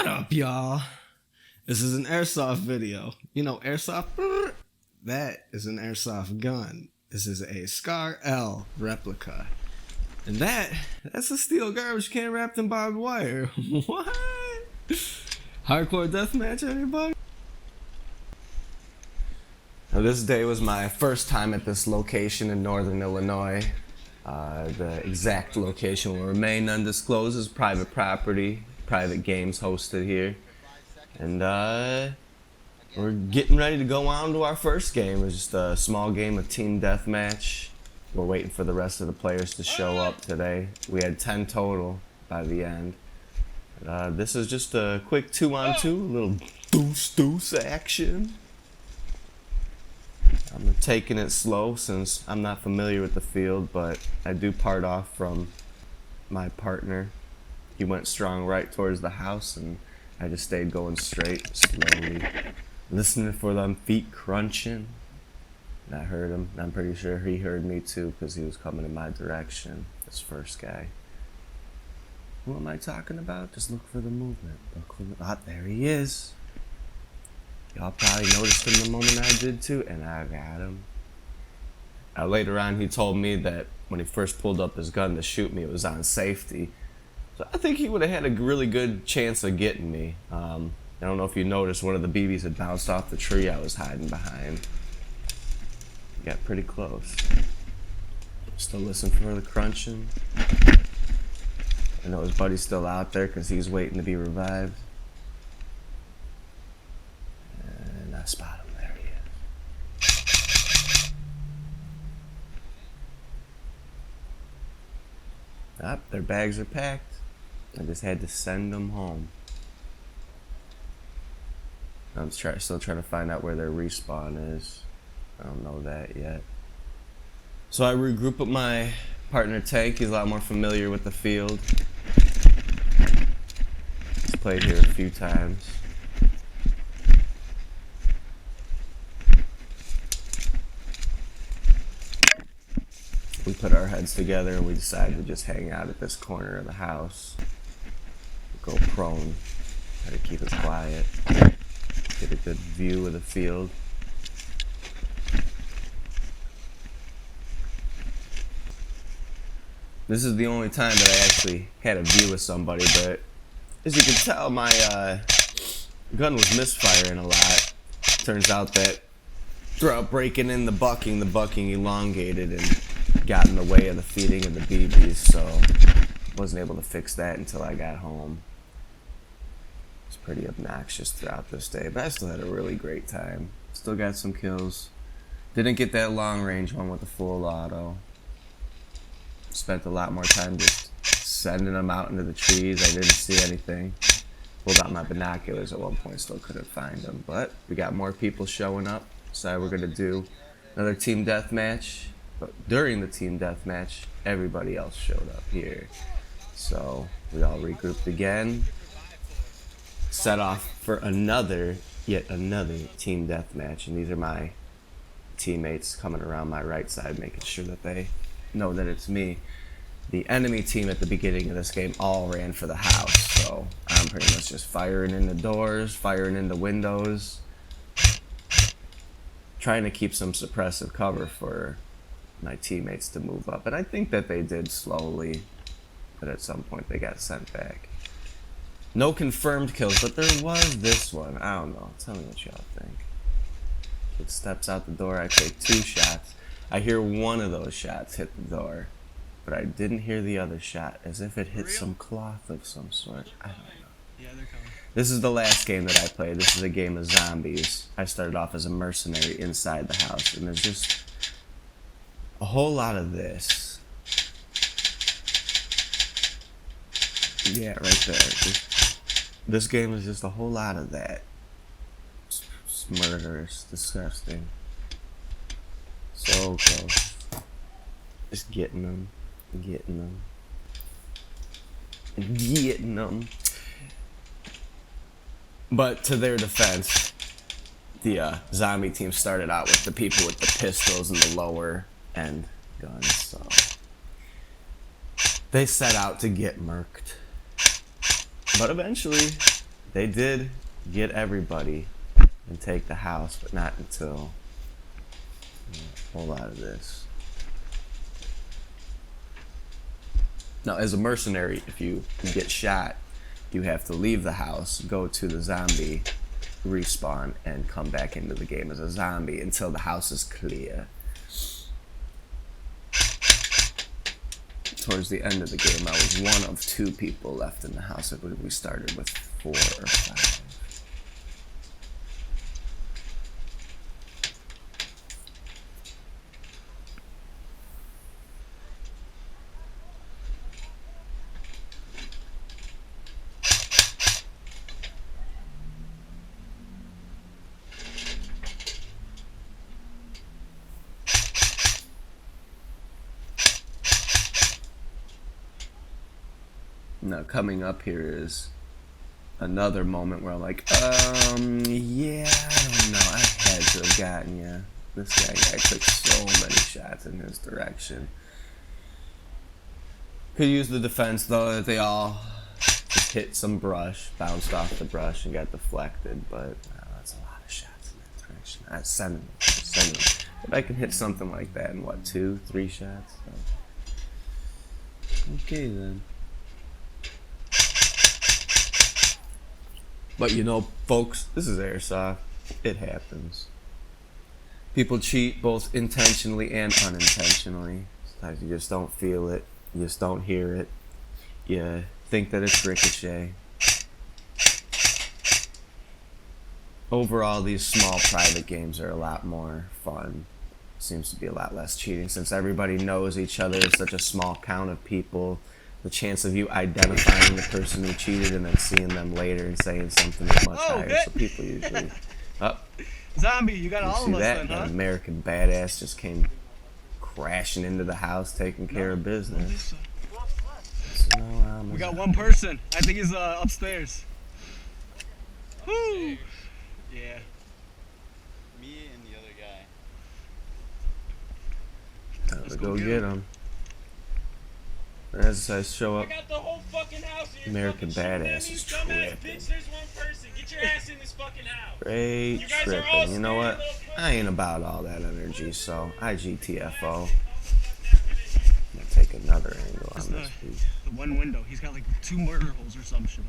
What up, y'all? This is an airsoft video. You know, airsoft? That is an airsoft gun. This is a Scar L replica. And that's a steel garbage can wrapped in barbed wire. What? Hardcore deathmatch, anybody? Now, this day was my first time at this location in northern Illinois. The exact location will remain undisclosed as private property. Private games hosted here. And we're getting ready to go on to our first game. It's just a small game of team deathmatch. We're waiting for the rest of the players to show up today. We had 10 total by the end. This is just a quick 2-on-2, a little deuce action. I'm taking it slow since I'm not familiar with the field, but I do part off from my partner. He went strong right towards the house, and I just stayed going straight, slowly, listening for them feet crunching. And I heard him, and I'm pretty sure he heard me too, because he was coming in my direction, this first guy. Who am I talking about? Just look for the movement. Look for the... Ah, there he is. Y'all probably noticed him the moment I did too, and I got him. Later on, he told me that when he first pulled up his gun to shoot me, it was on safety. So I think he would have had a really good chance of getting me. I don't know if you noticed, one of the BBs had bounced off the tree I was hiding behind. Got pretty close. Still listening for the crunching. I know his buddy's still out there because he's waiting to be revived. And I spot him. There he is. Their bags are packed. I just had to send them home. I'm still trying to find out where their respawn is. I don't know that yet. So I regroup with my partner Tank. He's a lot more familiar with the field. He's played here a few times. We put our heads together and we decided to just hang out at this corner of the house. Go prone. Try to keep it quiet. Get a good view of the field. This is the only time that I actually had a view with somebody, but as you can tell, my gun was misfiring a lot. Turns out that throughout breaking in the bucking elongated and got in the way of the feeding of the BBs, so wasn't able to fix that until I got home. It's pretty obnoxious throughout this day, but I still had a really great time. Still got some kills. Didn't get that long range one with the full auto. Spent a lot more time just sending them out into the trees. I didn't see anything. Pulled out my binoculars at one point, still couldn't find them. But we got more people showing up. So we're going to do another team deathmatch. But during the team deathmatch, everybody else showed up here. So we all regrouped again. Set off for yet another team deathmatch. And these are my teammates coming around my right side, making sure that they know that it's me. The enemy team at the beginning of this game all ran for the house, so I'm pretty much just firing in the doors, firing in the windows, trying to keep some suppressive cover for my teammates to move up. And I think that they did slowly, but at some point they got sent back. No confirmed kills, but there was this one. I don't know. Tell me what y'all think. Kid steps out the door. I take 2 shots. I hear one of those shots hit the door, but I didn't hear the other shot, as if it hit some cloth of some sort. I don't know. Yeah, they're coming. This is the last game that I played. This is a game of zombies. I started off as a mercenary inside the house, and there's just a whole lot of this. Yeah, right there. This game is just a whole lot of that. It's murderous, disgusting. So close. Just getting them. But to their defense, the zombie team started out with the people with the pistols and the lower end guns, so they set out to get murked. But eventually, They did get everybody and take the house, but not until a whole lot of this. Now, as a mercenary, if you get shot, you have to leave the house, go to the zombie respawn, and come back into the game as a zombie until the house is clear. Towards the end of the game, I was one of 2 people left in the house. I believe we started with 4 or 5. Now, coming up here is another moment where I'm like, yeah, I don't know. I had to have gotten you. This guy took so many shots in his direction. Could use the defense, though, that they all just hit some brush, bounced off the brush, and got deflected. But that's a lot of shots in that direction. I send them. But I can hit something like that in, what, 2, 3 shots? So. Okay, then. But you know, folks, this is airsoft. It happens. People cheat both intentionally and unintentionally. Sometimes you just don't feel it. You just don't hear it. You think that it's ricochet. Overall, these small private games are a lot more fun. Seems to be a lot less cheating since everybody knows each other. It's such a small count of people. The chance of you identifying the person who cheated and then seeing them later and saying something is much higher. So people usually Zombie, you got all of us then, huh? An American badass just came crashing into the house, taking care of business. So we got one person. I think he's upstairs. Woo! Yeah. Me and the other guy. Time to go get him. As I show up, I got the whole fucking house here. American badass is tripping. Bitch, there's one person. Get your ass in this fucking house. Straight tripping. You know what? I ain't about all that energy, so I GTFO. I'm gonna take another angle on this piece. The one window. He's got like 2 murder holes or some shit.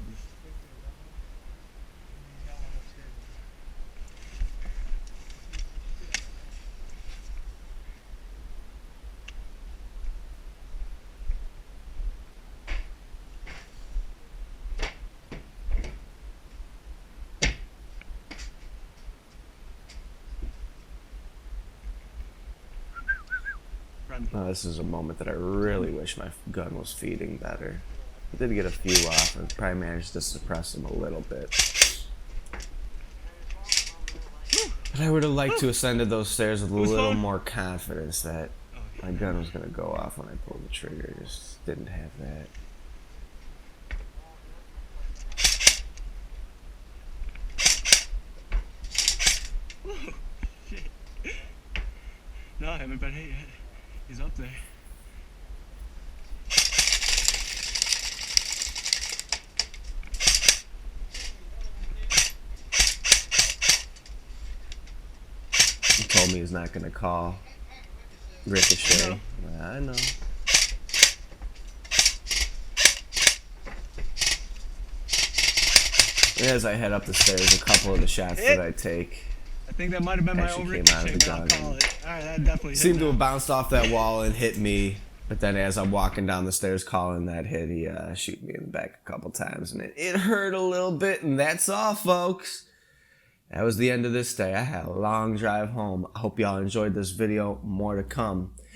Oh, this is a moment that I really wish my gun was feeding better. I did get a few off and probably managed to suppress them a little bit. But I would have liked to have ascended those stairs with a little more confidence that my gun was going to go off when I pulled the trigger. Just didn't have that. No, I haven't been hit yet. He's up there. He told me he's not going to call ricochet. I know. As I head up the stairs, a couple of the shots that I take I think that might have been my own ricochet, but I'll call it. Alright, that definitely seemed to have bounced off that wall and hit me. But then as I'm walking down the stairs calling that hit, he shoot me in the back a couple times. And it hurt a little bit, and that's all, folks. That was the end of this day. I had a long drive home. I hope y'all enjoyed this video. More to come.